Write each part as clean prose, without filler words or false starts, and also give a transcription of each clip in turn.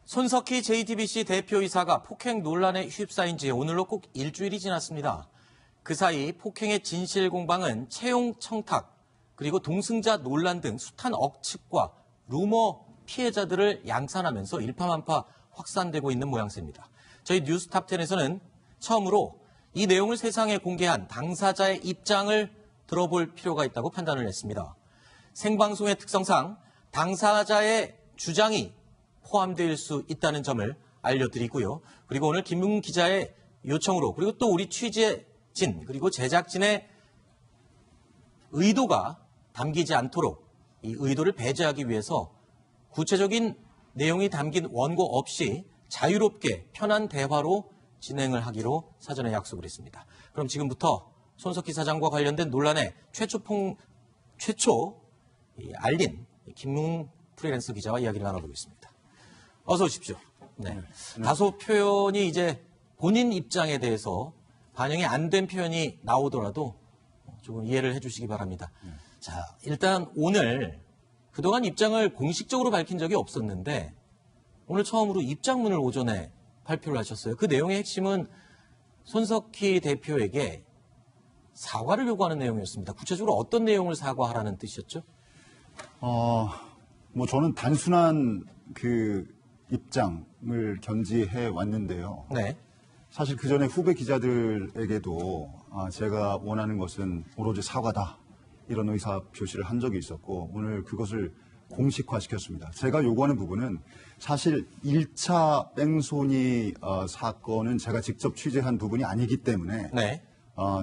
손석희 JTBC 대표이사가 폭행 논란에 휩싸인 지 오늘로 꼭 일주일이 지났습니다. 그 사이 폭행의 진실 공방은 채용 청탁, 그리고 동승자 논란 등 숱한 억측과 루머 피해자들을 양산하면서 일파만파 확산되고 있는 모양새입니다. 저희 뉴스탑10에서는 처음으로 이 내용을 세상에 공개한 당사자의 입장을 들어볼 필요가 있다고 판단을 했습니다. 생방송의 특성상 당사자의 주장이 포함될 수 있다는 점을 알려드리고요. 그리고 오늘 김웅 기자의 요청으로, 그리고 또 우리 취재진 그리고 제작진의 의도가 담기지 않도록 이 의도를 배제하기 위해서 구체적인 내용이 담긴 원고 없이 자유롭게 편한 대화로 진행을 하기로 사전에 약속을 했습니다. 그럼 지금부터 손석희 사장과 관련된 논란의 최초 알린 김웅 프리랜서 기자와 이야기를 나눠보겠습니다. 어서 오십시오. 네. 다소 표현이 이제 본인 입장에 대해서 반영이 안 된 표현이 나오더라도 조금 이해를 해주시기 바랍니다. 자, 일단 오늘 그동안 입장을 공식적으로 밝힌 적이 없었는데 오늘 처음으로 입장문을 오전에 발표를 하셨어요. 그 내용의 핵심은 손석희 대표에게 사과를 요구하는 내용이었습니다. 구체적으로 어떤 내용을 사과하라는 뜻이었죠? 뭐 저는 단순한 그 입장을 견지해 왔는데요. 네. 사실 그 전에 후배 기자들에게도 제가 원하는 것은 오로지 사과다. 이런 의사 표시를 한 적이 있었고 오늘 그것을 공식화시켰습니다. 제가 요구하는 부분은 사실 1차 뺑소니 사건은 제가 직접 취재한 부분이 아니기 때문에 네.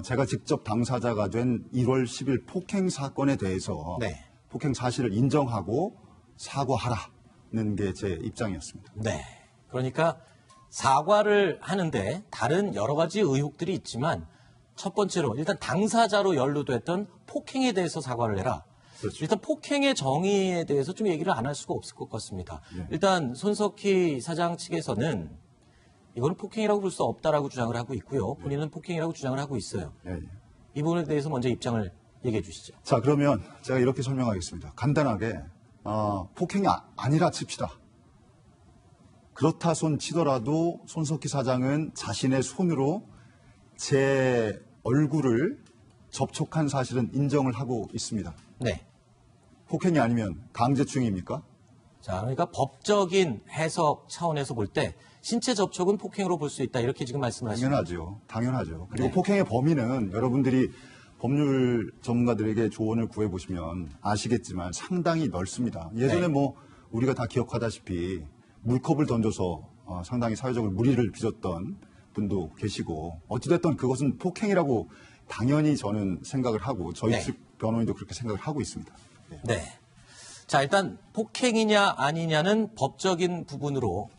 제가 직접 당사자가 된 1월 10일 폭행 사건에 대해서 네. 폭행 사실을 인정하고 사과하라는 게 제 입장이었습니다. 네. 그러니까 사과를 하는데 다른 여러 가지 의혹들이 있지만 첫 번째로 일단 당사자로 연루됐던 폭행에 대해서 사과를 해라. 그렇죠. 일단 폭행의 정의에 대해서 좀 얘기를 안 할 수가 없을 것 같습니다. 네. 일단 손석희 사장 측에서는 이거는 폭행이라고 볼 수 없다라고 주장을 하고 있고요. 본인은 폭행이라고 주장을 하고 있어요. 예, 예. 이 부분에 대해서 먼저 입장을 얘기해 주시죠. 자, 그러면 제가 이렇게 설명하겠습니다. 간단하게 폭행이 아니라 칩시다. 그렇다 손 치더라도 손석희 사장은 자신의 손으로 제 얼굴을 접촉한 사실은 인정을 하고 있습니다. 네. 폭행이 아니면 강제추행입니까? 자, 그러니까 법적인 해석 차원에서 볼 때 신체 접촉은 폭행으로 볼 수 있다. 이렇게 지금 말씀을 하시죠. 당연하죠. 그리고 네. 폭행의 범위는 여러분들이 법률 전문가들에게 조언을 구해보시면 아시겠지만 상당히 넓습니다. 예전에 네. 뭐 우리가 다 기억하다시피 물컵을 던져서 상당히 사회적으로 물의를 빚었던 분도 계시고 어찌됐든 그것은 폭행이라고 당연히 저는 생각을 하고 저희 네. 측 변호인도 그렇게 생각을 하고 있습니다. 네. 자, 일단 폭행이냐 아니냐는 법적인 부분으로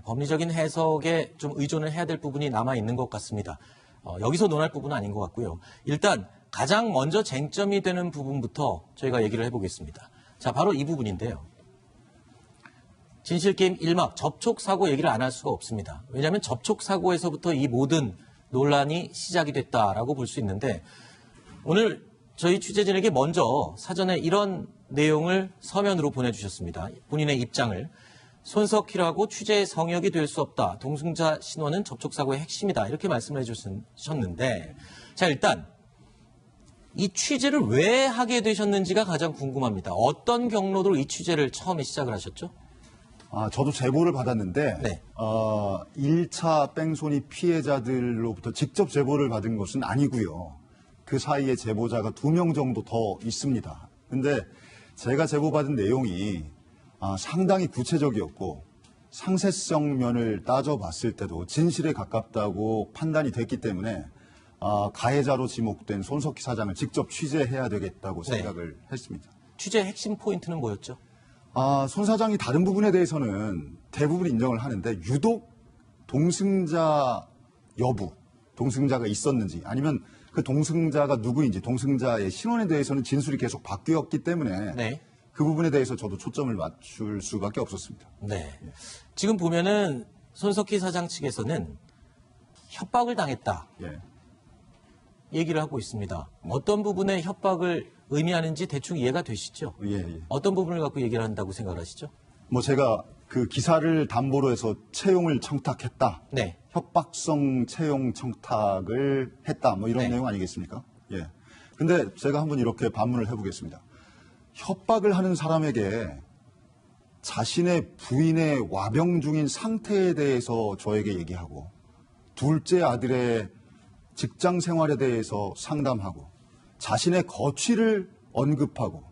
법리적인 해석에 좀 의존을 해야 될 부분이 남아 있는 것 같습니다. 여기서 논할 부분은 아닌 것 같고요. 일단 가장 먼저 쟁점이 되는 부분부터 저희가 얘기를 해보겠습니다. 자, 바로 이 부분인데요. 진실게임 1막 접촉사고 얘기를 안 할 수가 없습니다. 왜냐하면 접촉사고에서부터 이 모든 논란이 시작이 됐다라고 볼 수 있는데 오늘 저희 취재진에게 먼저 사전에 이런 내용을 서면으로 보내주셨습니다. 본인의 입장을. 손석희라고 취재의 성역이 될 수 없다. 동승자 신원은 접촉사고의 핵심이다. 이렇게 말씀을 해주셨는데 자, 일단 이 취재를 왜 하게 되셨는지가 가장 궁금합니다. 어떤 경로로 이 취재를 처음에 시작을 하셨죠? 저도 제보를 받았는데 네. 1차 뺑소니 피해자들로부터 직접 제보를 받은 것은 아니고요. 그 사이에 제보자가 2명 정도 더 있습니다. 근데 제가 제보받은 내용이 상당히 구체적이었고 상세성 면을 따져봤을 때도 진실에 가깝다고 판단이 됐기 때문에 가해자로 지목된 손석희 사장을 직접 취재해야 되겠다고 네. 생각을 했습니다. 취재 핵심 포인트는 뭐였죠? 손 사장이 다른 부분에 대해서는 대부분 인정을 하는데 유독 동승자 여부, 동승자가 있었는지 아니면 그 동승자가 누구인지 동승자의 신원에 대해서는 진술이 계속 바뀌었기 때문에 네. 그 부분에 대해서 저도 초점을 맞출 수밖에 없었습니다. 네. 지금 보면은 손석희 사장 측에서는 협박을 당했다. 예. 얘기를 하고 있습니다. 어떤 부분에 협박을 의미하는지 대충 이해가 되시죠? 예, 예. 어떤 부분을 갖고 얘기를 한다고 생각을 하시죠? 뭐 제가 그 기사를 담보로 해서 채용을 청탁했다. 네. 협박성 채용 청탁을 했다. 뭐 이런 네. 내용 아니겠습니까? 예. 근데 제가 한번 이렇게 반문을 해보겠습니다. 협박을 하는 사람에게 자신의 부인의 와병 중인 상태에 대해서 저에게 얘기하고 둘째 아들의 직장 생활에 대해서 상담하고 자신의 거취를 언급하고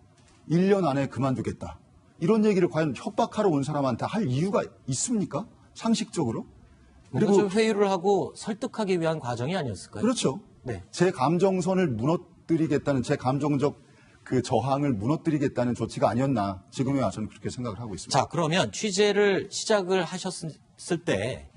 1년 안에 그만두겠다. 이런 얘기를 과연 협박하러 온 사람한테 할 이유가 있습니까? 상식적으로? 뭔가 좀 회유를 하고 설득하기 위한 과정이 아니었을까요? 그렇죠. 네. 제 감정선을 무너뜨리겠다는 제 감정적 그 저항을 무너뜨리겠다는 조치가 아니었나 지금에 와서는 그렇게 생각을 하고 있습니다. 자, 그러면 취재를 시작을 하셨을 때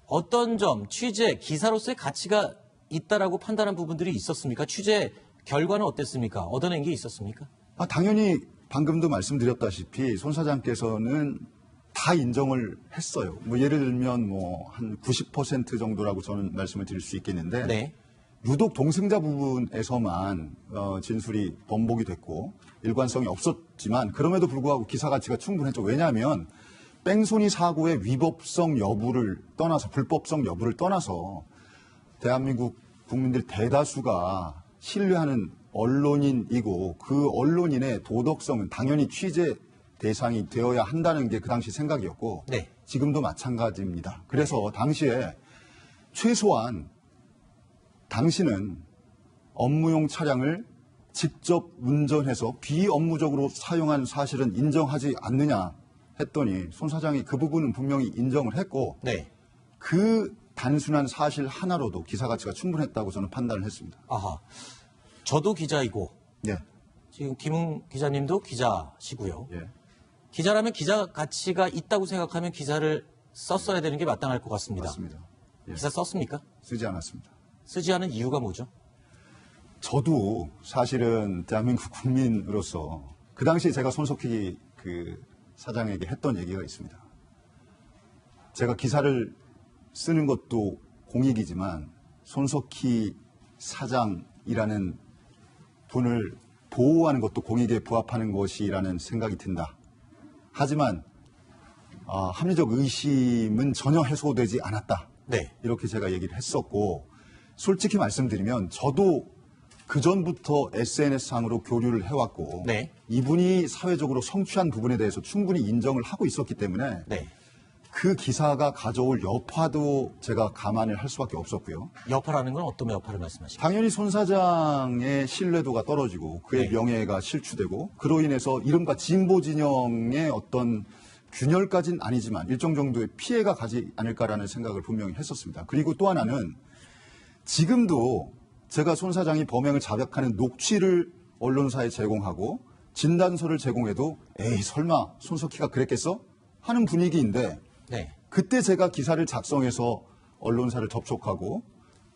어떤 점, 취재, 기사로서의 가치가 있다라고 판단한 부분들이 있었습니까? 취재 결과는 어땠습니까? 얻어낸 게 있었습니까? 당연히 방금도 말씀드렸다시피 손 사장께서는 다 인정을 했어요. 뭐 예를 들면 뭐 한 90% 정도라고 저는 말씀을 드릴 수 있겠는데 네. 유독 동승자 부분에서만 진술이 번복이 됐고 일관성이 없었지만 그럼에도 불구하고 기사 가치가 충분했죠. 왜냐하면 뺑소니 사고의 위법성 여부를 떠나서 불법성 여부를 떠나서 대한민국 국민들 대다수가 신뢰하는 언론인이고 그 언론인의 도덕성은 당연히 취재 대상이 되어야 한다는 게 그 당시 생각이었고 네. 지금도 마찬가지입니다. 그래서 당시에 최소한 당신은 업무용 차량을 직접 운전해서 비업무적으로 사용한 사실은 인정하지 않느냐 했더니 손 사장이 그 부분은 분명히 인정을 했고 네. 그 단순한 사실 하나로도 기사 가치가 충분했다고 저는 판단을 했습니다. 아하. 저도 기자이고 예, 지금 김웅 기자님도 기자시고요. 예. 기자라면 기자 가치가 있다고 생각하면 기사를 썼어야 되는 게 마땅할 것 같습니다. 맞습니다. 예, 기사 썼습니까? 쓰지 않았습니다. 쓰지 않은 이유가 뭐죠? 저도 사실은 대한민국 국민으로서 그 당시에 제가 손석희 그 사장에게 했던 얘기가 있습니다. 제가 기사를 쓰는 것도 공익이지만 손석희 사장이라는 분을 보호하는 것도 공익에 부합하는 것이라는 생각이 든다. 하지만 합리적 의심은 전혀 해소되지 않았다. 네. 이렇게 제가 얘기를 했었고 솔직히 말씀드리면 저도 그전부터 SNS상으로 교류를 해왔고 네. 이분이 사회적으로 성취한 부분에 대해서 충분히 인정을 하고 있었기 때문에 네. 그 기사가 가져올 여파도 제가 감안을 할 수밖에 없었고요. 여파라는 건 어떤 여파를 말씀하십니까? 당연히 손 사장의 신뢰도가 떨어지고 그의 네. 명예가 실추되고 그로 인해서 이른바 진보 진영의 어떤 균열까지는 아니지만 일정 정도의 피해가 가지 않을까라는 생각을 분명히 했었습니다. 그리고 또 하나는 지금도 제가 손 사장이 범행을 자백하는 녹취를 언론사에 제공하고 진단서를 제공해도 에이 설마 손석희가 그랬겠어? 하는 분위기인데 네. 그때 제가 기사를 작성해서 언론사를 접촉하고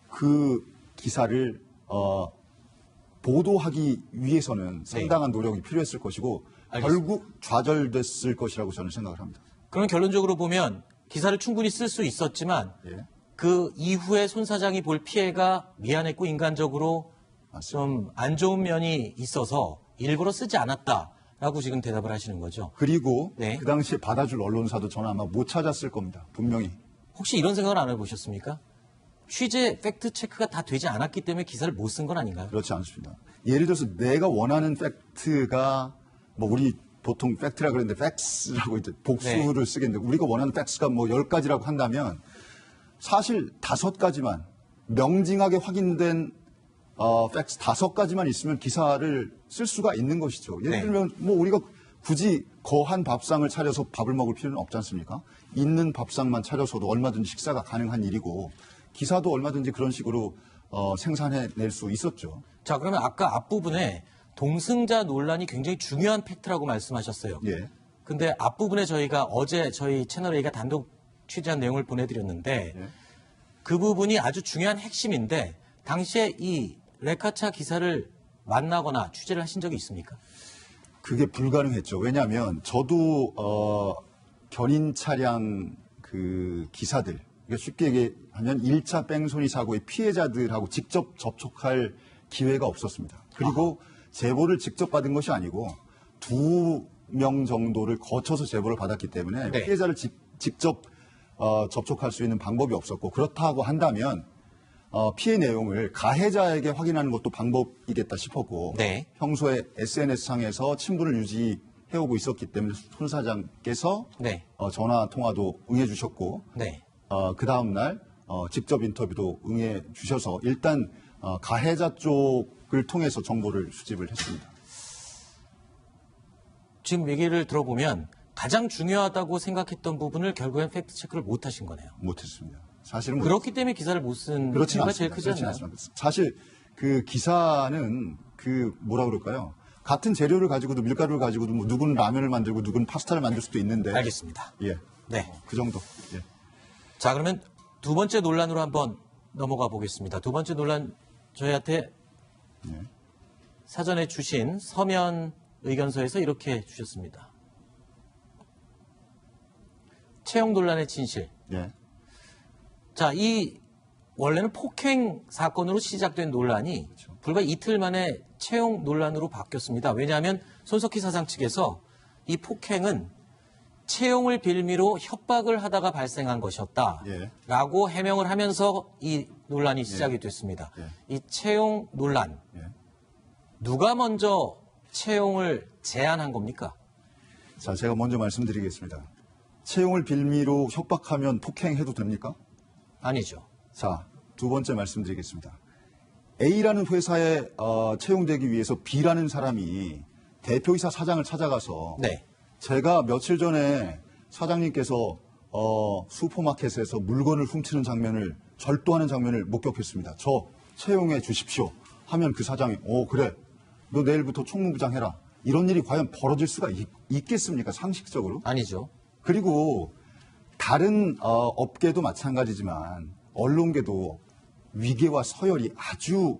그 기사를 보도하기 위해서는 상당한 노력이 필요했을 것이고 알겠습니다. 결국 좌절됐을 것이라고 저는 생각을 합니다. 그럼 결론적으로 보면 기사를 충분히 쓸 수 있었지만 예. 그 이후에 손 사장이 볼 피해가 미안했고 인간적으로 좀 안 좋은 면이 있어서 일부러 쓰지 않았다라고 지금 대답을 하시는 거죠. 그리고 네. 그 당시에 받아줄 언론사도 저는 아마 못 찾았을 겁니다. 분명히. 혹시 이런 생각을 안 해보셨습니까? 취재 팩트 체크가 다 되지 않았기 때문에 기사를 못 쓴 건 아닌가요? 그렇지 않습니다. 예를 들어서 내가 원하는 팩트가 뭐 우리 보통 팩트라 그랬는데 팩스라고 이제 복수를 쓰겠는데 우리가 원하는 팩스가 뭐 10가지라고 한다면 사실 5가지만 명징하게 확인된 팩스 5가지만 있으면 기사를 쓸 수가 있는 것이죠. 예를 네. 들면 뭐 우리가 굳이 거한 밥상을 차려서 밥을 먹을 필요는 없지 않습니까? 있는 밥상만 차려서도 얼마든지 식사가 가능한 일이고 기사도 얼마든지 그런 식으로 생산해낼 수 있었죠. 자, 그러면 아까 앞부분에 동승자 논란이 굉장히 중요한 팩트라고 말씀하셨어요. 예. 근데 앞부분에 저희가 어제 저희 채널 A가 단독 취재한 내용을 보내드렸는데 예. 그 부분이 아주 중요한 핵심인데 당시에 이 레카차 기사를 만나거나 취재를 하신 적이 있습니까? 그게 불가능했죠. 왜냐하면 저도 견인 차량 그 기사들, 그러니까 쉽게 얘기하면 1차 뺑소니 사고의 피해자들하고 직접 접촉할 기회가 없었습니다. 그리고 제보를 직접 받은 것이 아니고 두 명 정도를 거쳐서 제보를 받았기 때문에 네. 피해자를 직접 접촉할 수 있는 방법이 없었고 그렇다고 한다면 피해 내용을 가해자에게 확인하는 것도 방법이겠다 싶었고 네. 평소에 SNS상에서 친분을 유지해오고 있었기 때문에 손 사장께서 네. 전화 통화도 응해주셨고 네. 그 다음 날 직접 인터뷰도 응해주셔서 일단 가해자 쪽을 통해서 정보를 수집을 했습니다. 지금 얘기를 들어보면 가장 중요하다고 생각했던 부분을 결국엔 팩트 체크를 못 하신 거네요. 못했습니다. 사실은 그렇기 때문에 기사를 못 쓴 그렇진 이유가 제일 않습니다. 크지 그렇진 않나요? 않습니다. 사실 그 기사는 뭐라 그럴까요? 같은 재료를 가지고도 밀가루를 가지고도 뭐 누구는 라면을 만들고 누구는 파스타를 만들 수도 있는데. 알겠습니다. 예. 네. 그 정도. 예. 자, 그러면 두 번째 논란으로 한번 넘어가 보겠습니다. 두 번째 논란 저희한테 사전에 주신 서면 의견서에서 이렇게 주셨습니다. 채용 논란의 진실. 예. 자, 이 원래는 폭행 사건으로 시작된 논란이 불과 이틀 만에 채용 논란으로 바뀌었습니다. 왜냐하면 손석희 사장 측에서 이 폭행은 채용을 빌미로 협박을 하다가 발생한 것이었다라고 해명을 하면서 이 논란이 시작이 됐습니다. 이 채용 논란, 누가 먼저 채용을 제안한 겁니까? 자, 제가 먼저 말씀드리겠습니다. 채용을 빌미로 협박하면 폭행해도 됩니까? 아니죠. 자, 두 번째 말씀드리겠습니다. A라는 회사에 채용되기 위해서 B라는 사람이 대표이사 사장을 찾아가서 네. 제가 며칠 전에 사장님께서 슈퍼마켓에서 물건을 훔치는 장면을 절도하는 장면을 목격했습니다. 저 채용해 주십시오 하면 그 사장이 그래 너 내일부터 총무부장 해라. 이런 일이 과연 벌어질 수가 있겠습니까? 상식적으로. 아니죠. 그리고 다른 업계도 마찬가지지만 언론계도 위계와 서열이 아주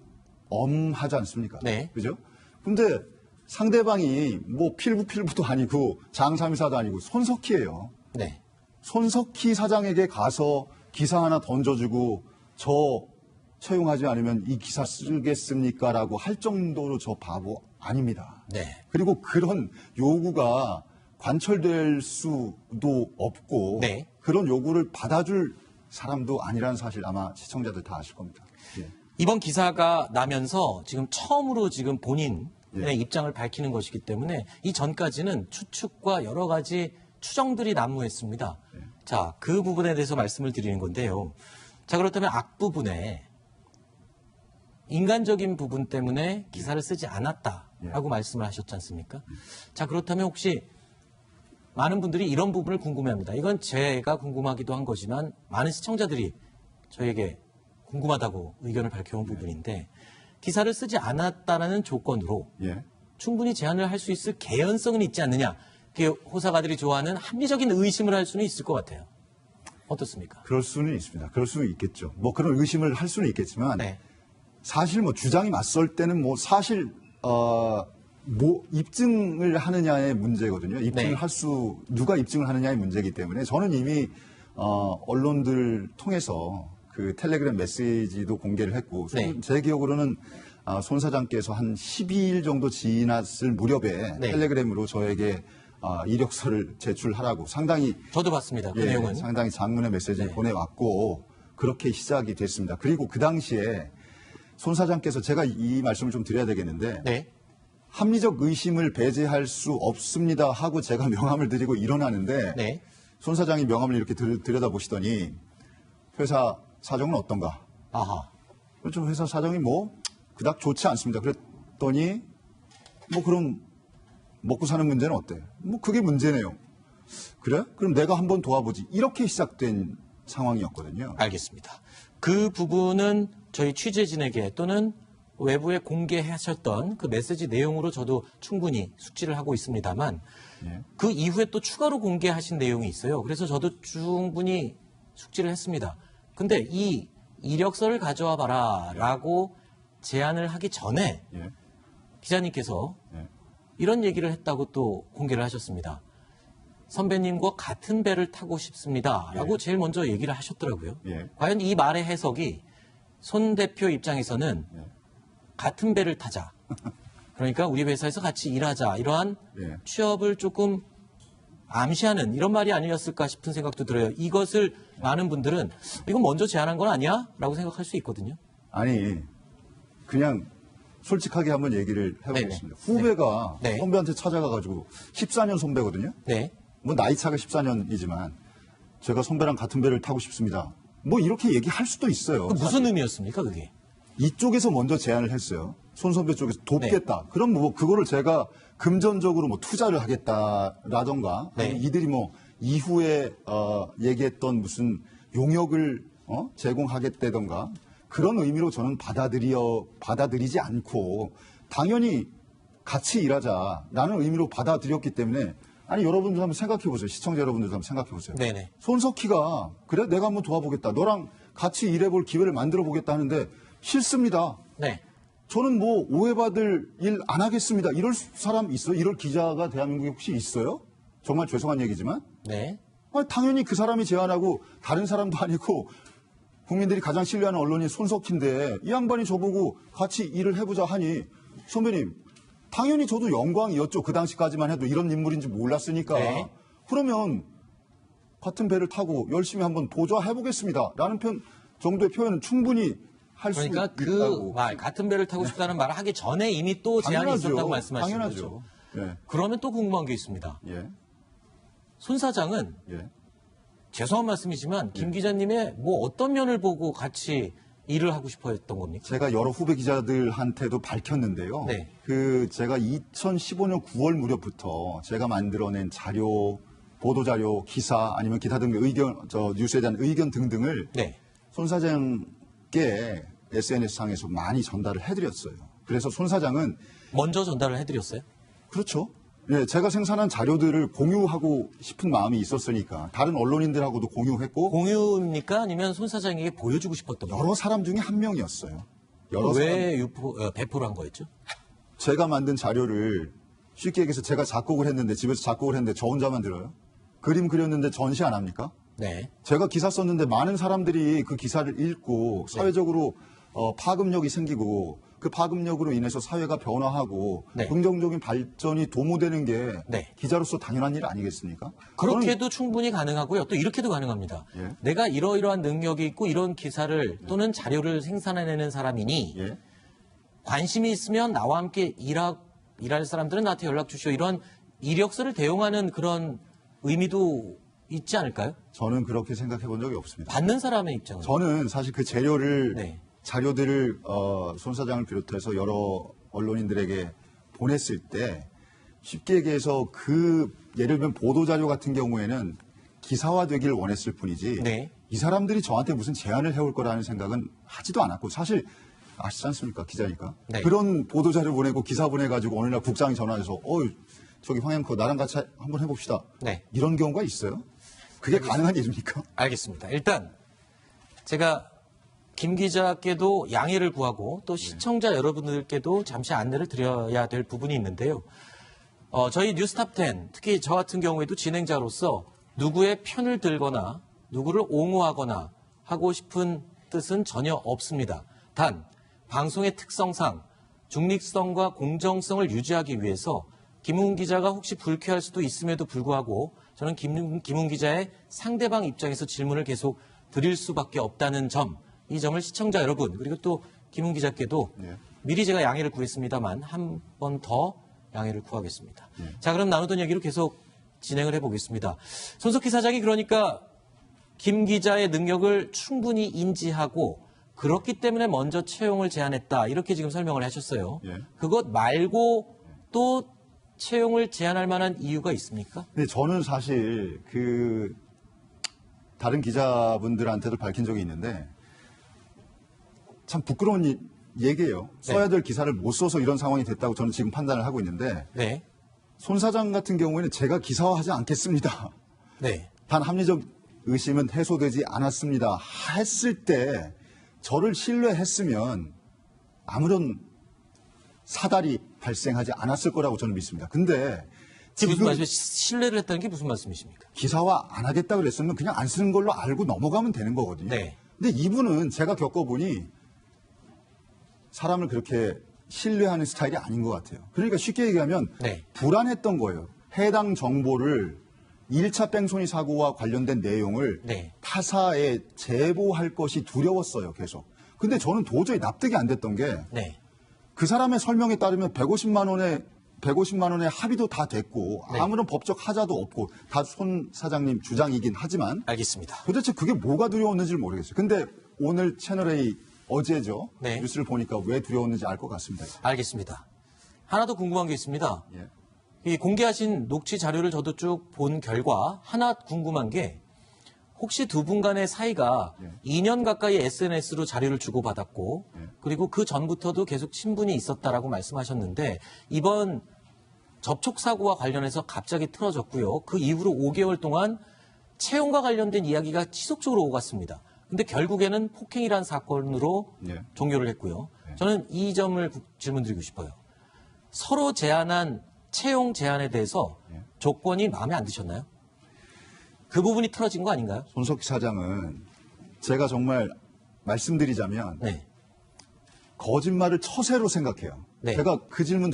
엄하지 않습니까? 네. 그죠? 근데 상대방이 뭐 필부도 아니고 장사미사도 아니고 손석희예요. 네. 손석희 사장에게 가서 기사 하나 던져주고 저 채용하지 않으면 이 기사 쓰겠습니까? 라고 할 정도로 저 바보 아닙니다. 네. 그리고 그런 요구가 관철될 수도 없고 네. 그런 요구를 받아줄 사람도 아니라는 사실 아마 시청자들 다 아실 겁니다. 예. 이번 기사가 나면서 지금 처음으로 지금 본인의 예. 입장을 밝히는 것이기 때문에 이 전까지는 추측과 여러 가지 추정들이 난무했습니다. 자, 그 부분에 대해서 말씀을 드리는 건데요. 자, 그렇다면 앞부분에 인간적인 부분 때문에 기사를 쓰지 않았다라고 말씀을 하셨지 않습니까? 자, 그렇다면 혹시 많은 분들이 이런 부분을 궁금해합니다. 이건 제가 궁금하기도 한 거지만 많은 시청자들이 저에게 궁금하다고 의견을 밝혀온 부분인데 기사를 쓰지 않았다는 조건으로 예. 충분히 제안을 할 수 있을 개연성은 있지 않느냐. 그게 호사가들이 좋아하는 합리적인 의심을 할 수는 있을 것 같아요. 어떻습니까? 그럴 수는 있습니다. 그럴 수는 있겠죠. 뭐 그런 의심을 할 수는 있겠지만 네. 사실 뭐 주장이 맞설 때는 뭐 사실 뭐 입증을 하느냐의 문제거든요. 입증을 네. 누가 입증을 하느냐의 문제이기 때문에 저는 이미 언론들 통해서 그 텔레그램 메시지도 공개를 했고 네. 제 기억으로는 손 사장께서 한 12일 정도 지났을 무렵에 네. 텔레그램으로 저에게 이력서를 제출하라고 상당히 저도 봤습니다. 그 내용은. 상당히 장문의 메시지를 네. 보내왔고 그렇게 시작이 됐습니다. 그리고 그 당시에 손 사장께서 제가 이 말씀을 좀 드려야 되겠는데 네. 합리적 의심을 배제할 수 없습니다 하고 제가 명함을 드리고 일어나는데 네. 손 사장이 명함을 이렇게 들여다보시더니 회사 사정은 어떤가? 아하. 좀 회사 사정이 뭐 그닥 좋지 않습니다. 그랬더니 뭐 그럼 먹고 사는 문제는 어때? 뭐 그게 문제네요. 그래? 그럼 내가 한번 도와보지. 이렇게 시작된 상황이었거든요. 알겠습니다. 그 부분은 저희 취재진에게 또는 외부에 공개하셨던 그 메시지 내용으로 저도 충분히 숙지를 하고 있습니다만 예. 그 이후에 또 추가로 공개하신 내용이 있어요. 그래서 저도 충분히 숙지를 했습니다. 근데 이 이력서를 가져와 봐라 라고 제안을 하기 전에 예. 기자님께서 예. 이런 얘기를 했다고 또 공개를 하셨습니다. 선배님과 같은 배를 타고 싶습니다 라고 제일 먼저 얘기를 하셨더라고요. 예. 과연 이 말의 해석이 손 대표 입장에서는 같은 배를 타자 그러니까 우리 회사에서 같이 일하자 이러한 예. 취업을 조금 암시하는 이런 말이 아니었을까 싶은 생각도 들어요. 이것을 많은 분들은 이건 먼저 제안한 건 아니야? 라고 생각할 수 있거든요. 아니, 그냥 솔직하게 한번 얘기를 해보겠습니다. 후배가 네. 선배한테 찾아가가지고 14년 선배거든요. 네. 뭐 나이 차가 14년이지만 제가 선배랑 같은 배를 타고 싶습니다. 뭐 이렇게 얘기할 수도 있어요. 그 무슨 의미였습니까, 그게? 이쪽에서 먼저 제안을 했어요. 손 선배 쪽에서 돕겠다. 그럼 뭐 그거를 제가 금전적으로 뭐 투자를 하겠다라던가 네. 아니면 이들이 뭐 이후에 얘기했던 무슨 용역을 제공하겠다던가 그런 의미로 저는 받아들이지 않고 당연히 같이 일하자라는 의미로 받아들였기 때문에 아니 여러분들 한번 생각해 보세요. 시청자 여러분들 한번 생각해 보세요. 네네. 손석희가 그래 내가 한번 도와보겠다. 너랑 같이 일해볼 기회를 만들어 보겠다 하는데 싫습니다. 네. 저는 뭐 오해받을 일 안 하겠습니다. 이럴 사람 있어요? 이럴 기자가 대한민국에 혹시 있어요? 정말 죄송한 얘기지만. 네. 아니, 당연히 그 사람이 제안하고 다른 사람도 아니고 국민들이 가장 신뢰하는 언론인 손석희인데 이 양반이 저보고 같이 일을 해보자 하니 선배님 당연히 저도 영광이었죠. 그 당시까지만 해도 이런 인물인지 몰랐으니까. 네. 그러면 같은 배를 타고 열심히 한번 도전해보겠습니다. 라는 정도의 표현은 충분히 할 수 그러니까 있다고. 그 말, 같은 배를 타고 싶다는 말을 하기 전에 이미 또 제안이 당연하죠. 있었다고 말씀하시는 당연하죠. 거죠. 예. 그러면 또 궁금한 게 있습니다. 예. 손 사장은 예. 죄송한 말씀이지만 김 기자님의 뭐 어떤 면을 보고 같이 일을 하고 싶어 했던 겁니까? 제가 여러 후배 기자들한테도 밝혔는데요. 네. 제가 2015년 9월 무렵부터 제가 만들어낸 자료, 보도자료, 기사 아니면 기타 등 뉴스에 대한 의견 등등을 네. 손 사장께 SNS상에서 많이 전달을 해드렸어요. 그래서 손 사장은 먼저 전달을 해드렸어요? 그렇죠. 예, 제가 생산한 자료들을 공유하고 싶은 마음이 있었으니까 다른 언론인들하고도 공유했고 공유입니까? 아니면 손 사장에게 보여주고 싶었던 거예요? 여러 사람 중에 한 명이었어요. 여러 사람. 왜 배포를 한 거였죠? 제가 만든 자료를 쉽게 얘기해서 제가 작곡을 했는데 집에서 작곡을 했는데 저 혼자만 들어요. 그림 그렸는데 전시 안 합니까? 네. 제가 기사 썼는데 많은 사람들이 그 기사를 읽고 사회적으로 파급력이 생기고 그 파급력으로 인해서 사회가 변화하고 네. 긍정적인 발전이 도모되는 게 네. 기자로서 당연한 일 아니겠습니까? 그렇게도 충분히 가능하고요. 또 이렇게도 가능합니다. 예. 내가 이러이러한 능력이 있고 이런 기사를 또는 자료를 생산해내는 사람이니 예. 관심이 있으면 나와 함께 일할 사람들은 나한테 연락 주시오. 이런 이력서를 대용하는 그런 의미도 있지 않을까요? 저는 그렇게 생각해 본 적이 없습니다. 받는 사람의 입장은. 저는 사실 그 네. 자료들을 손 사장을 비롯해서 여러 언론인들에게 보냈을 때 쉽게 얘기해서 예를 들면 보도자료 같은 경우에는 기사화되기를 원했을 뿐이지 네. 이 사람들이 저한테 무슨 제안을 해올 거라는 생각은 하지도 않았고 사실 아시지 않습니까? 기자니까. 네. 그런 보도자료 보내고 기사 보내가지고 어느 날 국장이 전화해서 저기 황영커 나랑 같이 한번 해봅시다. 네. 이런 경우가 있어요? 그게 가능한 일입니까? 알겠습니다. 일단 제가 김 기자께도 양해를 구하고 또 시청자 여러분들께도 잠시 안내를 드려야 될 부분이 있는데요. 저희 뉴스탑10 특히 저 같은 경우에도 진행자로서 누구의 편을 들거나 누구를 옹호하거나 하고 싶은 뜻은 전혀 없습니다. 단 방송의 특성상 중립성과 공정성을 유지하기 위해서 김웅 기자가 혹시 불쾌할 수도 있음에도 불구하고 저는 김웅 기자의 상대방 입장에서 질문을 계속 드릴 수밖에 없다는 점, 이 점을 시청자 여러분 그리고 또 김웅 기자께도 네. 미리 제가 양해를 구했습니다만 한 번 더 양해를 구하겠습니다. 네. 자, 그럼 나누던 얘기로 계속 진행을 해보겠습니다. 손석희 사장이 그러니까 김 기자의 능력을 충분히 인지하고 그렇기 때문에 먼저 채용을 제안했다. 이렇게 지금 설명을 하셨어요. 예. 그것 말고 또 채용을 제안할 만한 이유가 있습니까? 근데 저는 사실 다른 기자분들한테도 밝힌 적이 있는데 참 부끄러운 얘기예요. 써야 될 기사를 못 써서 이런 상황이 됐다고 저는 지금 판단을 하고 있는데 네. 손 사장 같은 경우에는 제가 기사화하지 않겠습니다. 네. 단 합리적 의심은 해소되지 않았습니다. 했을 때 저를 신뢰했으면 아무런 사달이 발생하지 않았을 거라고 저는 믿습니다. 근데 무슨 지금 말씀, 신뢰를 했다는 게 무슨 말씀이십니까? 기사화 안 하겠다 그랬으면 그냥 안 쓰는 걸로 알고 넘어가면 되는 거거든요. 네. 근데 이분은 제가 겪어보니 사람을 그렇게 신뢰하는 스타일이 아닌 것 같아요. 그러니까 쉽게 얘기하면 네. 불안했던 거예요. 해당 정보를 1차 뺑소니 사고와 관련된 내용을 네. 타사에 제보할 것이 두려웠어요, 계속. 근데 저는 도저히 납득이 안 됐던 게 네. 그 사람의 설명에 따르면 150만 원의 합의도 다 됐고 네. 아무런 법적 하자도 없고 다 손 사장님 주장이긴 하지만 알겠습니다. 도대체 그게 뭐가 두려웠는지를 모르겠어요. 근데 오늘 채널A 어제죠. 네. 뉴스를 보니까 왜 두려웠는지 알 것 같습니다. 알겠습니다. 하나 더 궁금한 게 있습니다. 예. 이 공개하신 녹취 자료를 저도 쭉 본 결과 하나 궁금한 게 혹시 두 분 간의 사이가 예. 2년 가까이 SNS로 자료를 주고받았고 예. 그리고 그 전부터도 계속 친분이 있었다라고 말씀하셨는데 이번 접촉 사고와 관련해서 갑자기 틀어졌고요. 그 이후로 5개월 동안 채용과 관련된 이야기가 지속적으로 오갔습니다. 근데 결국에는 폭행이라는 사건으로 예. 종료를 했고요. 저는 이 점을 질문드리고 싶어요. 서로 제안한 채용 제안에 대해서 조건이 마음에 안 드셨나요? 그 부분이 틀어진 거 아닌가요? 손석희 사장은 제가 정말 말씀드리자면 네. 거짓말을 처세로 생각해요. 네. 제가 그 질문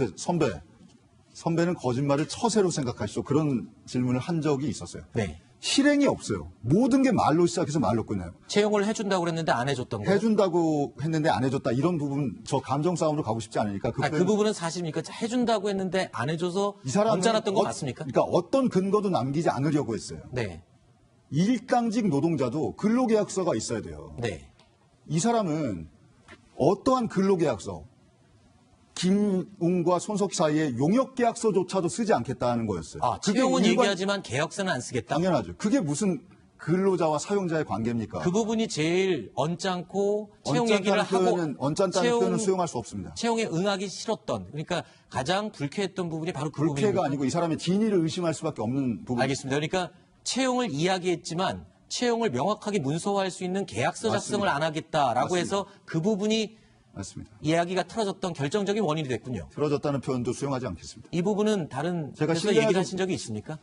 선배는 거짓말을 처세로 생각하시죠. 그런 질문을 한 적이 있었어요. 네. 실행이 없어요. 모든 게 말로 시작해서 말로 끝나요. 채용을 해준다고 그랬는데 안 해줬던 거예요? 해준다고 했는데 안 해줬다. 이런 부분 저 감정 싸움으로 가고 싶지 않으니까 그 부분은 사실입니까? 해준다고 했는데 안 해줘서 이 사람은 언짢았던 거 맞습니까? 그러니까 어떤 근거도 남기지 않으려고 했어요. 네. 일당직 노동자도 근로계약서가 있어야 돼요. 네. 이 사람은 어떠한 근로계약서, 김웅과 손석희 사이에 용역계약서조차도 쓰지 않겠다는 거였어요. 채용은 일반- 얘기하지만 계약서는 안 쓰겠다? 당연하죠. 그게 무슨 근로자와 사용자의 관계입니까? 그 부분이 제일 언짢고 채용 얘기를 하고 언짢다는 표현은 수용할 수 없습니다. 채용에 응하기 싫었던 그러니까 가장 불쾌했던 부분이 바로 그 불쾌가 부분입니다. 아니고 이 사람의 진위를 의심할 수밖에 없는 부분. 알겠습니다. 그러니까 채용을 이야기했지만 채용을 명확하게 문서화할 수 있는 계약서 작성을 맞습니다. 안 하겠다라고 맞습니다. 해서 그 부분이 맞습니다. 이야기가 틀어졌던 결정적인 원인이 됐군요. 틀어졌다는 표현도 수용하지 않겠습니다. 이 부분은 다른 제가 데서 신뢰하지- 얘기를 하신 적이 있습니까?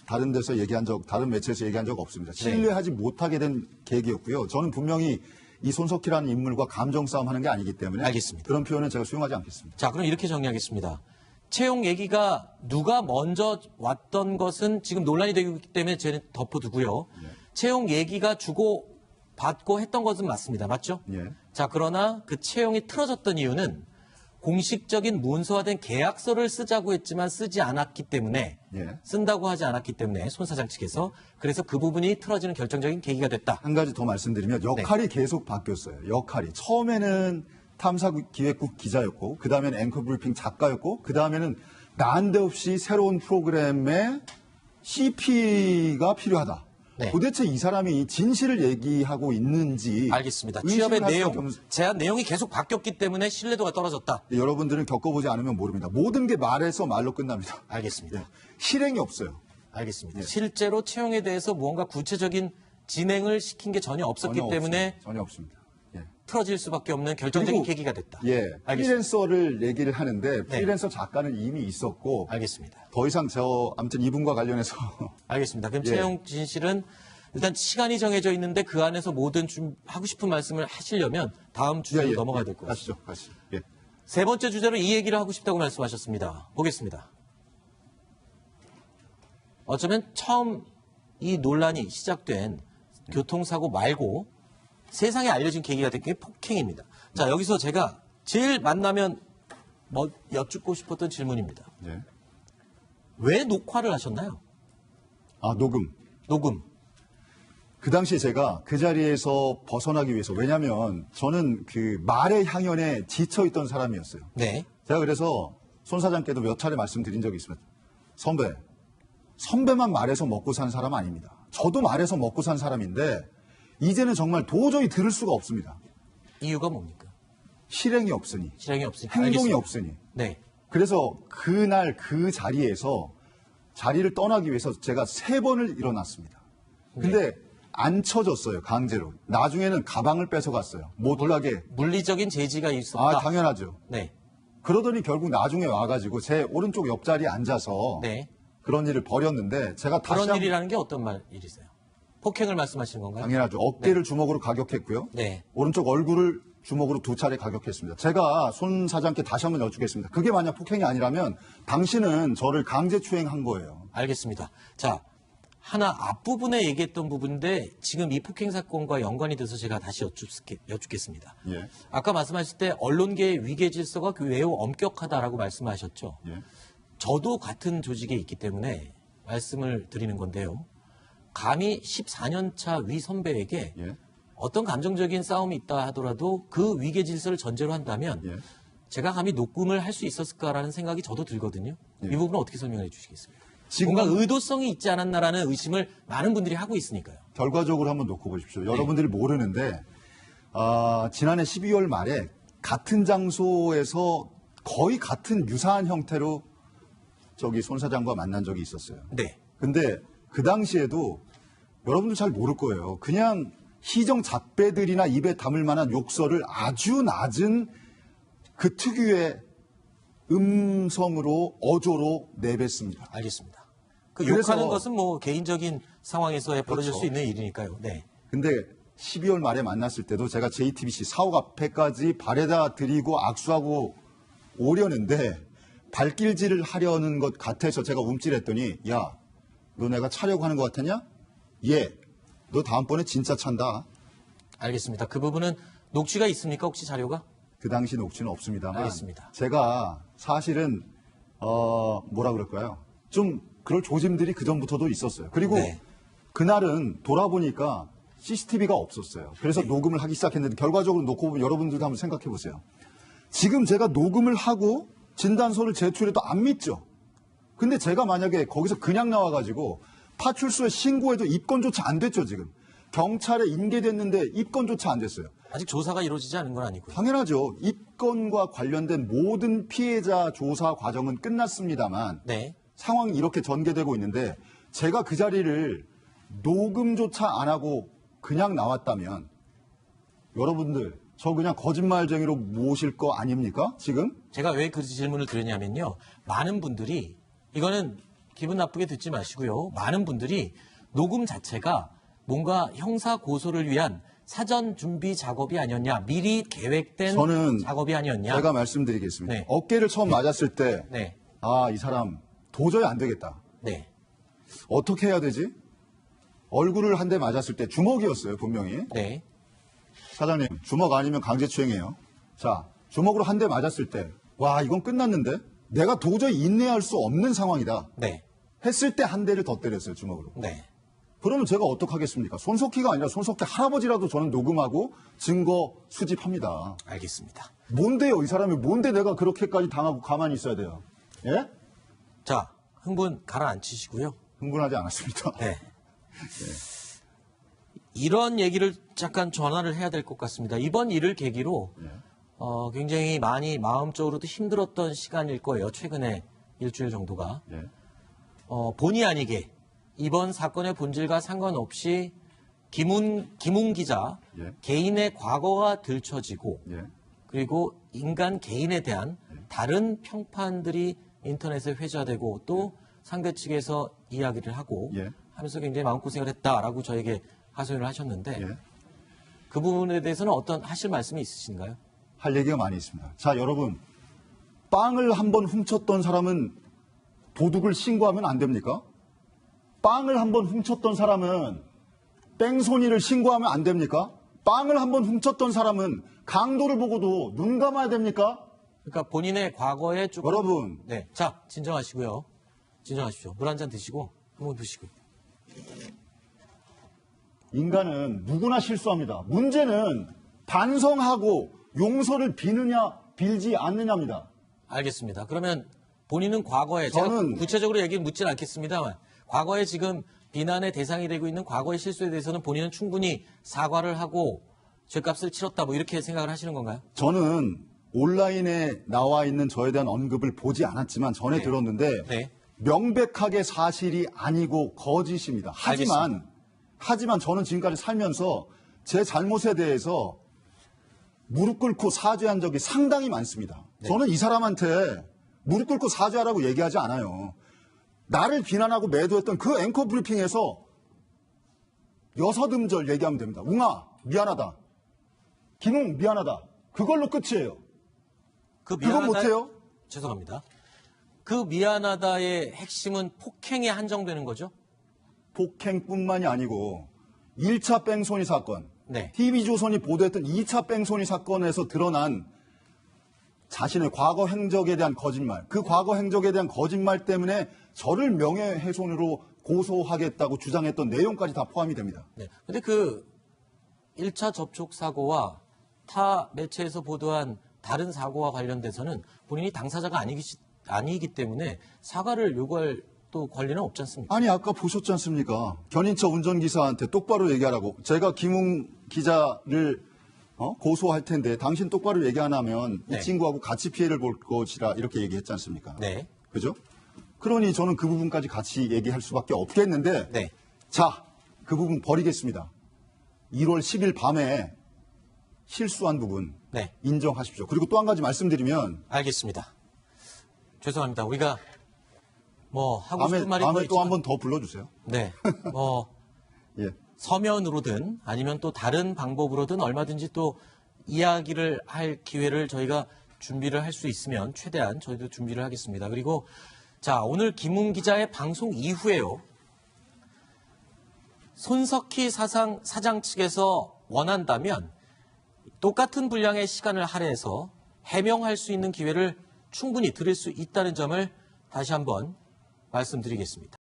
다른 데서 얘기한 적, 다른 매체에서 얘기한 적 없습니다. 신뢰하지 못하게 된 계기였고요. 저는 분명히 이 손석희라는 인물과 감정 싸움하는 게 아니기 때문에 알겠습니다. 그런 표현은 제가 수용하지 않겠습니다. 자, 그럼 이렇게 정리하겠습니다. 채용 얘기가 누가 먼저 왔던 것은 지금 논란이 되고 있기 때문에 저는 덮어두고요. 채용 얘기가 주고 받고 했던 것은 맞습니다. 맞죠? 예. 자, 그러나 그 채용이 틀어졌던 이유는 공식적인 문서화된 계약서를 쓰자고 했지만 쓰지 않았기 때문에 예. 쓴다고 하지 않았기 때문에 손 사장 측에서 그래서 그 부분이 틀어지는 결정적인 계기가 됐다. 한 가지 더 말씀드리면 역할이 계속 바뀌었어요. 역할이. 처음에는 탐사기획국 기자였고 그 다음에는 앵커 브리핑 작가였고 그 다음에는 난데없이 새로운 프로그램에 CP가 필요하다. 네. 도대체 이 사람이 진실을 얘기하고 있는지 알겠습니다. 의심을 취업의 할 내용, 수밖에 없는- 제안 내용이 계속 바뀌었기 때문에 신뢰도가 떨어졌다. 여러분들은 겪어보지 않으면 모릅니다. 모든 게 말에서 말로 끝납니다. 알겠습니다. 예. 실행이 없어요. 알겠습니다. 예. 실제로 채용에 대해서 무언가 구체적인 진행을 시킨 게 전혀 없었기 때문에 전혀 없습니다. 예. 틀어질 수밖에 없는 결정적인 그리고- 계기가 됐다. 예, 알겠습니다. 프리랜서를 얘기를 하는데 프리랜서 작가는 이미 있었고 알겠습니다. 더 이상 아무튼 이분과 관련해서 알겠습니다. 그럼 예. 채용 진실은 일단 시간이 정해져 있는데 그 안에서 모든 하고 싶은 말씀을 하시려면 다음 주제로 넘어가야 될 것 같습니다. 가시죠. 예. 세 번째 주제로 이 얘기를 하고 싶다고 말씀하셨습니다. 보겠습니다. 어쩌면 처음 이 논란이 시작된 교통사고 말고 세상에 알려진 계기가 된 게 폭행입니다. 자, 여기서 제가 제일 만나면 여쭙고 싶었던 질문입니다. 예. 왜 녹화를 하셨나요? 아, 녹음. 녹음. 그 당시에 제가 그 자리에서 벗어나기 위해서 왜냐하면 저는 그 말의 향연에 지쳐있던 사람이었어요. 네. 제가 그래서 손 사장께도 몇 차례 말씀드린 적이 있습니다. 선배만 말해서 먹고 산 사람 아닙니다. 저도 말해서 먹고 산 사람인데 이제는 정말 도저히 들을 수가 없습니다. 이유가 뭡니까? 실행이 없으니, 실행이 없으니까. 행동이 알겠습니다. 없으니. 네. 그래서 그날 그 자리에서 자리를 떠나기 위해서 제가 3번을 일어났습니다. 근데 안 쳐졌어요, 강제로. 나중에는 가방을 뺏어갔어요. 못 가게. 물리적인 제지가 있었다. 아, 당연하죠. 네. 그러더니 결국 나중에 와가지고 제 오른쪽 옆자리에 앉아서 네. 그런 일을 벌였는데 제가 다시 그런 한번 일이라는 게 어떤 일이세요? 폭행을 말씀하시는 건가요? 당연하죠. 어깨를 주먹으로 가격했고요. 네. 오른쪽 얼굴을 주먹으로 2차례 가격했습니다. 제가 손 사장께 다시 한번 여쭙겠습니다. 그게 만약 폭행이 아니라면 당신은 저를 강제추행한 거예요. 알겠습니다. 자, 하나 앞부분에 얘기했던 부분인데 지금 이 폭행 사건과 연관이 돼서 제가 다시 여쭙겠습니다. 예. 아까 말씀하실 때 언론계의 위계 질서가 매우 엄격하다라고 말씀하셨죠. 예. 저도 같은 조직에 있기 때문에 말씀을 드리는 건데요. 감히 14년 차 위 선배에게 예. 어떤 감정적인 싸움이 있다 하더라도 그 위계 질서를 전제로 한다면 예. 제가 감히 녹음을 할 수 있었을까라는 생각이 저도 들거든요. 예. 이 부분은 어떻게 설명해 주시겠습니까? 지금 뭔가 의도성이 있지 않았나라는 의심을 많은 분들이 하고 있으니까요. 결과적으로 한번 놓고 보십시오. 여러분들이 모르는데 지난해 12월 말에 같은 장소에서 거의 같은 유사한 형태로 저기 손 사장과 만난 적이 있었어요. 네. 근데 그 당시에도 여러분들 잘 모를 거예요. 그냥 희정 잡배들이나 입에 담을 만한 욕설을 아주 낮은 그 특유의 음성으로 어조로 내뱉습니다. 알겠습니다. 그 그래서- 욕하는 것은 뭐 개인적인 상황에서 벌어질 그렇죠. 수 있는 일이니까요. 네. 근데 12월 말에 만났을 때도 제가 JTBC 사옥 앞에까지 발에다 드리고 악수하고 오려는데 발길질을 하려는 것 같아서 제가 움찔했더니 야, 너 내가 차려고 하는 것 같았냐? 예. 너 다음번에 진짜 찬다. 알겠습니다. 그 부분은 녹취가 있습니까? 혹시 자료가? 그 당시 녹취는 없습니다만 알겠습니다. 제가 사실은 뭐라 그럴까요? 좀 그럴 조짐들이 그 전부터도 있었어요. 그리고 네. 그날은 돌아보니까 CCTV가 없었어요. 그래서 녹음을 하기 시작했는데 결과적으로 놓고 보면 여러분들도 한번 생각해 보세요. 지금 제가 녹음을 하고 진단서를 제출해도 안 믿죠. 근데 제가 만약에 거기서 그냥 나와가지고 파출소에 신고해도 입건조차 안 됐죠, 지금. 경찰에 인계됐는데 입건조차 안 됐어요. 아직 조사가 이루어지지 않은 건 아니고요. 당연하죠. 입건과 관련된 모든 피해자 조사 과정은 끝났습니다만 네. 상황이 이렇게 전개되고 있는데 제가 그 자리를 녹음조차 안 하고 그냥 나왔다면 여러분들 저 그냥 거짓말쟁이로 모실 거 아닙니까? 지금? 제가 왜 그 질문을 드렸냐면요. 많은 분들이 이거는 기분 나쁘게 듣지 마시고요. 많은 분들이 녹음 자체가 뭔가 형사 고소를 위한 사전 준비 작업이 아니었냐, 미리 계획된 저는 작업이 아니었냐. 제가 말씀드리겠습니다. 네. 어깨를 처음 맞았을 때 네, 아, 이 사람 도저히 안 되겠다. 네, 어떻게 해야 되지? 얼굴을 한 대 맞았을 때 주먹이었어요, 분명히. 네. 사장님, 주먹 아니면 강제추행이에요. 자, 주먹으로 한 대 맞았을 때, 와, 이건 끝났는데? 내가 도저히 인내할 수 없는 상황이다. 네, 했을 때 한 대를 더 때렸어요, 주먹으로. 네. 그러면 제가 어떡하겠습니까? 손석희가 아니라 손석희 할아버지라도 저는 녹음하고 증거 수집합니다. 알겠습니다. 뭔데요, 이 사람이 뭔데 내가 그렇게까지 당하고 가만히 있어야 돼요? 예? 자, 흥분 가라앉히시고요. 흥분하지 않았습니다. 네. 이런 얘기를 잠깐 전화를 해야 될 것 같습니다. 이번 일을 계기로 굉장히 많이 마음적으로도 힘들었던 시간일 거예요. 최근에 일주일 정도가. 예. 본의 아니게 이번 사건의 본질과 상관없이 김웅 기자 예. 개인의 과거가 들춰지고 예. 그리고 인간 개인에 대한 다른 평판들이 인터넷에 회자되고 또 상대 측에서 이야기를 하고 예. 하면서 굉장히 마음고생을 했다라고 저에게 하소연을 하셨는데 예. 그 부분에 대해서는 어떤 하실 말씀이 있으신가요? 할 얘기가 많이 있습니다. 자, 여러분. 빵을 한번 훔쳤던 사람은 도둑을 신고하면 안 됩니까? 빵을 한번 훔쳤던 사람은 뺑소니를 신고하면 안 됩니까? 빵을 한번 훔쳤던 사람은 강도를 보고도 눈 감아야 됩니까? 그러니까 본인의 과거에 조금 여러분, 네, 자 진정하시고요. 진정하십시오. 물 한 잔 드시고 한번 드시고. 인간은 누구나 실수합니다. 문제는 반성하고 용서를 비느냐 빌지 않느냐입니다. 알겠습니다. 그러면 본인은 과거에 제가 저는- 구체적으로 얘기 묻진 않겠습니다만 과거에 지금 비난의 대상이 되고 있는 과거의 실수에 대해서는 본인은 충분히 사과를 하고 죄값을 치렀다 뭐 이렇게 생각을 하시는 건가요? 저는 온라인에 나와 있는 저에 대한 언급을 보지 않았지만 전에 네. 들었는데 네. 명백하게 사실이 아니고 거짓입니다. 하지만 저는 지금까지 살면서 제 잘못에 대해서 무릎 꿇고 사죄한 적이 상당히 많습니다. 네. 저는 이 사람한테 무릎 꿇고 사죄하라고 얘기하지 않아요. 나를 비난하고 매도했던 그 앵커 브리핑에서 여섯 음절 얘기하면 됩니다. 웅아, 미안하다. 김웅, 미안하다. 그걸로 끝이에요. 그 그건 못해요? 죄송합니다. 그 미안하다의 핵심은 폭행에 한정되는 거죠? 폭행뿐만이 아니고 1차 뺑소니 사건, 네. TV조선이 보도했던 2차 뺑소니 사건에서 드러난 자신의 과거 행적에 대한 거짓말, 그 과거 행적에 대한 거짓말 때문에 저를 명예훼손으로 고소하겠다고 주장했던 내용까지 다 포함이 됩니다. 네. 근데 그 1차 접촉 사고와 타 매체에서 보도한 다른 사고와 관련돼서는 본인이 당사자가 아니기 때문에 사과를 요구할 또 권리는 없지 않습니까? 아니 아까 보셨지 않습니까? 견인차 운전기사한테 똑바로 얘기하라고. 제가 김웅 기자를 고소할 텐데 당신 똑바로 얘기 안 하면 네. 이 친구하고 같이 피해를 볼 것이라 이렇게 얘기했지 않습니까? 네. 그죠? 그러니 저는 그 부분까지 같이 얘기할 수밖에 없겠는데 네. 자, 그 부분 버리겠습니다. 1월 10일 밤에 실수한 부분 네. 인정하십시오. 그리고 또 한 가지 말씀드리면 알겠습니다. 죄송합니다. 우리가 뭐 하고 싶은 말이 다음에 또 있지만- 한 번 더 불러주세요. 네. 예. 서면으로든 아니면 또 다른 방법으로든 얼마든지 또 이야기를 할 기회를 저희가 준비를 할 수 있으면 최대한 저희도 준비를 하겠습니다. 그리고 자, 오늘 김웅 기자의 방송 이후에요. 손석희 사장 측에서 원한다면 똑같은 분량의 시간을 할애해서 해명할 수 있는 기회를 충분히 드릴 수 있다는 점을 다시 한번 말씀드리겠습니다.